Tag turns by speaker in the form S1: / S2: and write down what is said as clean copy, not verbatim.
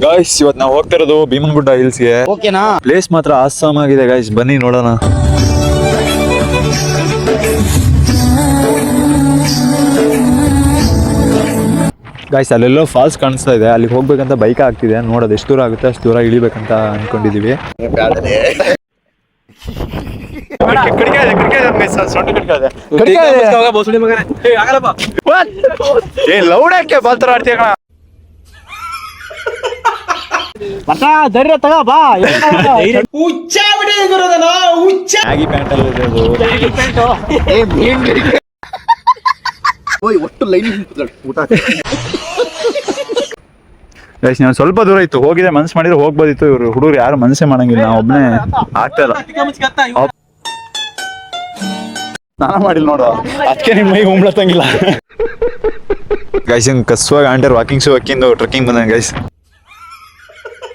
S1: Guys ಇವತ್ತು ನಾವು ಹೋಗ್ತಾ ಇರೋದು ಭೀಮನಗುಡ್ಡ ಹಿಲ್ಸ್ಗೆ.
S2: ಓಕೆನಾ?
S1: ಪ್ಲೇಸ್ ಮಾತ್ರ ಆಸಮ್ ಆಗಿದೆ ಗೈಸ್, ಬನ್ನಿ ನೋಡೋಣ. ಗೈಸ್ ಅಲ್ಲೆಲ್ಲೋ ಫಾಲ್ಸ್ ಕಾಣಿಸ್ತಾ ಇದೆ, ಅಲ್ಲಿಗೆ ಹೋಗ್ಬೇಕಂತ ಬೈಕ್ ಆಗ್ತಿದೆ. ನೋಡೋದು ಎಷ್ಟು ದೂರ ಆಗುತ್ತೆ ಅಷ್ಟು ದೂರ ಇಳಿಬೇಕಂತ ಅನ್ಕೊಂಡಿದೀವಿ.
S2: ಧೈರ್ಯ ತಗ ಬಾ.
S1: ಮ್ಯಾಗಿ ಪ್ಯಾಂಟ್ ಅಲ್ಲಿ ಇದೆ
S2: ಒಟ್ಟು ಲೈನ್ ಊಟ.
S1: ಗೈಸ್ ನಾವು ಸ್ವಲ್ಪ ದೂರ ಇತ್ತು, ಹೋಗಿದೆ ಮನ್ಸು ಮಾಡಿದ್ರೆ ಹೋಗ್ಬೋದಿತ್ತು. ಇವ್ರು ಹುಡುಗರು ಯಾರು ಮನಸ್ಸೇ ಮಾಡಂಗಿಲ್ಲ, ನಾವು ಒಬ್ಬನೇ ಆಗ್ತಾ ಇಲ್ಲ. ಸ್ನಾನ ಮಾಡಿಲ್ಲ ನೋಡು, ಅದಕ್ಕೆ ನಿಮ್ಮ ಮೈಗೆ ಉಂಬ್ಳತ್ತಂಗಿಲ್ಲ. ಗೈಸ್ ಹಿಂಗೆ ಕಸುವಾಗ ಆಂಟರ್ ವಾಕಿಂಗ್ ಶೂ ಹಾಕಿಂದು ಟ್ರೆಕ್ಕಿಂಗ್ ಬಂದ ಗೈಸ್.